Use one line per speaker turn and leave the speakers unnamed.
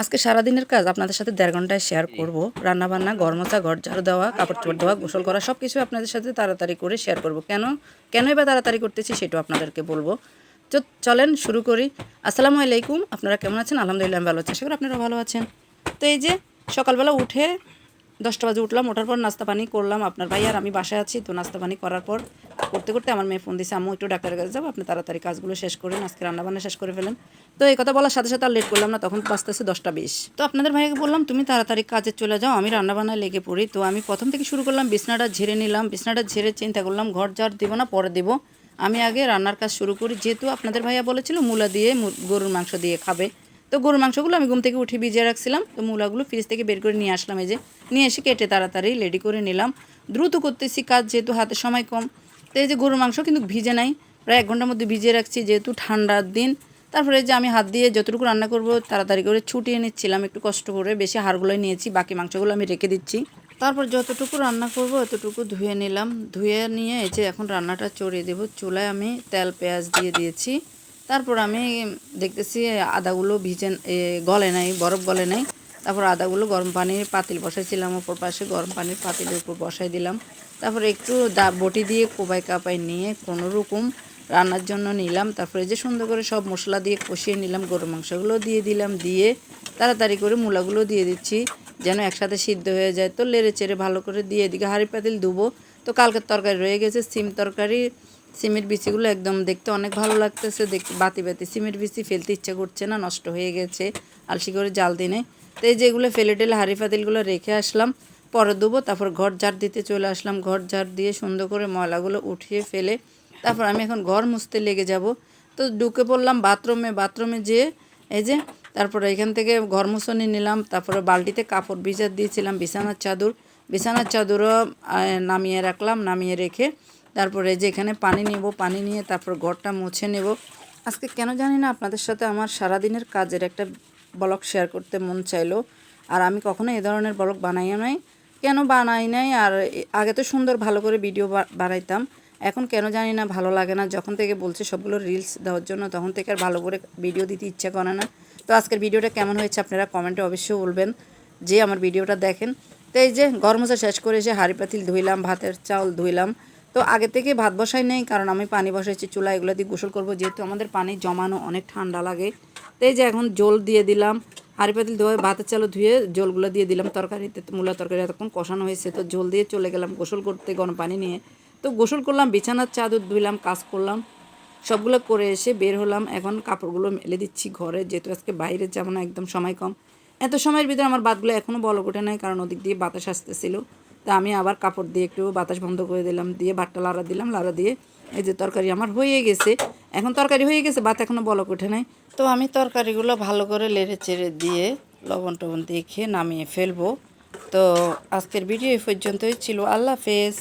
আজকে সারাদিনের কাজ আপনাদের সাথে 1.5 ঘন্টায় শেয়ার করব। রান্নাবান্না, ঘর মোছা, ঘর ঝাড়ু দেওয়া, কাপড় চোপড় ধোয়া, গোসল করা সব কিছু আপনাদের সাথে তাড়াতাড়ি করে শেয়ার করব। কেনই বা তাড়াতাড়ি করতেছি সেটাও আপনাদেরকে বলবো। তো চলেন শুরু করি। আসসালামু আলাইকুম, আপনারা কেমন আছেন? আলহামদুলিল্লাহ আমি ভালো আছি, আশা করি আপনারা ভালো আছেন। তো এই যে সকালবেলা উঠে 10টা বাজে উঠলাম, ওঠার পর নাস্তা পানি করলাম। আপনার ভাই আর আমি বাসায় আছি, তো নাস্তা পানি করার পর করতে করতে আমার মেয়ে ফোন দিয়েছে, আম্মু একটু ডাক্তারের কাছে যাবো, আপনি তাড়াতাড়ি কাজগুলো শেষ করেন, আজকে রান্নাবান্না শেষ করে ফেলেন। তো এই কথা বলার সাথে সাথে আর লেট করলাম না, তখন বাজতেছে 10টা 20। তো আপনাদের ভাইকে বললাম তুমি তাড়াতাড়ি কাজে চলে যাও, আমি রান্নাবান্নায় লেগে পড়ি। তো আমি প্রথম থেকে শুরু করলাম, বিছনাটা ঝেড়ে নিলাম। বিছনাটা ঝেড়ে চিন্তা করলাম ঘর ঝাড় দিব না পরে দিব, আমি আগে রান্নার কাজ শুরু করি। যেহেতু আপনাদের ভাইয়া বলেছিল মূলা দিয়ে গরুর মাংস দিয়ে খাবে, তো গরুর মাংসগুলো আমি ঘুম থেকে উঠে ভিজিয়ে রাখছিলাম। তো মূলাগুলো ফ্রিজ থেকে বের করে নিয়ে আসলাম, এই যে নিয়ে এসে কেটে তাড়াতাড়ি রেডি করে নিলাম। দ্রুত করতেছি কাজ, যেহেতু হাতে সময় কম। তো এই যে গরুর মাংস কিন্তু ভিজে নাই, প্রায় 1 ঘন্টার মধ্যে ভিজিয়ে রাখছি, যেহেতু ঠান্ডার দিন। তারপরে যে আমি হাত দিয়ে যতটুকু রান্না করব তাড়াতাড়ি করে ছুটিয়ে নিচ্ছিলাম, একটু কষ্ট করে। বেশি হাড়গুলোই নিয়েছি, বাকি মাংসগুলো আমি রেখে দিচ্ছি। তারপর যতটুকু রান্না করব এতটুকু ধুয়ে নিলাম। ধুয়ে নিয়ে এই যে এখন রান্নাটা চড়িয়ে দেবো। চুলায় আমি তেল পেঁয়াজ দিয়ে দিয়েছি। তারপর আমি দেখতেছি আদাগুলো গলে নাই, বরফ গলে নাই। তারপর আদাগুলো গরম পানির পাতিল বসাইছিলাম, ওপর পাশে গরম পানির পাতিলের উপর বসাই দিলাম। তারপরে একটু বটি দিয়ে কোবাই কাপাই নিয়ে কোনো রকম রান্নার জন্য নিলাম। তারপরে যে সুন্দর করে সব মশলা দিয়ে কষিয়ে নিলাম, গরুর মাংসগুলো দিয়ে দিলাম। দিয়ে তাড়াতাড়ি করে মূলাগুলো দিয়ে দিচ্ছি যেন একসাথে সিদ্ধ হয়ে যায়। তো লেড়ে চেড়ে ভালো করে দিয়ে এদিকে হাঁড়ি পাতিল ধুবো। তো কালকের তরকারি রয়ে গেছে, সিম তরকারি। সিমের বিচিগুলো একদম দেখতে অনেক ভালো লাগতেছে, দেখতে বাতি বাতি সিমের বিচি ফেলতে ইচ্ছা করছে না, নষ্ট হয়ে গেছে আলসি করে জাল দিনে। তো এই যেগুলো ফেলে টেলে হাঁড়ি পাতিলগুলো রেখে আসলাম, পরে দেবো। তারপর ঘর ঝাড় দিতে চলে আসলাম, ঘর ঝাড় দিয়ে সুন্দর করে ময়লাগুলো উঠিয়ে ফেলে তারপর আমি এখন ঘর মুছতে লেগে যাব। তো ঢুকে পড়লাম বাথরুমে যেয়ে এই যে তারপরে এখান থেকে ঘর মুছনি নিলাম। তারপরে বালতিতে কাপড় ভিজা দিয়েছিলাম, বিছানার চাদরও নামিয়ে রাখলাম। নামিয়ে রেখে তারপরে যে এখানে পানি নেব, পানি নিয়ে তারপর ঘরটা মুছে নেব। আজকে কেন জানি না আপনাদের সাথে আমার সারাদিনের কাজের একটা ব্লগ শেয়ার করতে মন চাইলো। আর আমি কখনো এ ধরনের ব্লগ বানাইও নাই, কেন বানাই নাই। আর আগে তো সুন্দর ভালো করে ভিডিও বানাইতাম, এখন কেন জানি না ভালো লাগে না। যখন থেকে বলছে সবগুলো রিলস দেওয়ার জন্য, তখন থেকে আর ভালো করে ভিডিও দিতে ইচ্ছা করে না। তো আজকের ভিডিওটা কেমন হয়েছে আপনারা কমেন্টে অবশ্যই বলবেন, যে আমার ভিডিওটা দেখেন। তো এই যে গরম মশলা শেষ করে এসে হাঁড়ি পাতিল ধুইলাম, ভাতের চাউল ধুইলাম। তো আগে থেকে ভাত বসাই নেই, কারণ আমি পানি বসাইছি চুলা, এগুলো দিয়ে গোসল করবো, যেহেতু আমাদের পানি জমানো অনেক ঠান্ডা লাগে। তো এই যে এখন জল দিয়ে দিলাম, হাঁড়ি পাতিল ধুয়ে ভাতের চাল ধুয়ে জলগুলো দিয়ে দিলাম। তরকারিতে মূলা তরকারি এতক্ষণ কষানো হয়েছে, তো জল দিয়ে চলে গেলাম গোসল করতে গরম পানি নিয়ে। তো গোসল করলাম, বিছানার চাদর ধুইলাম, কাজ করলাম, সবগুলো করে এসে বের হলাম। এখন কাপড়গুলো মেলে দিচ্ছি ঘরে, যেহেতু আজকে বাইরে যাবো না, একদম সময় কম। এত সময়ের ভিতরে আমার বাতগুলো এখনও বলক ওঠে নাই, কারণ ওদিক দিয়ে বাতাস আসতেছিল। তা আমি আবার কাপড় দিয়ে একটু বাতাস বন্ধ করে দিলাম, দিয়ে ভাতটা লাড়া দিলাম। লাড়া দিয়ে এই যে তরকারি আমার হয়ে গেছে। এখন তরকারি হয়ে গেছে, ভাত এখনও বলক ওঠে নাই। তো আমি তরকারিগুলো ভালো করে লেড়ে চেড়ে দিয়ে লবণ টবণ দিয়ে খেয়ে নামিয়ে ফেলবো। তো আজকের ভিডিও এই পর্যন্তই ছিল। আল্লাহ হাফেজ।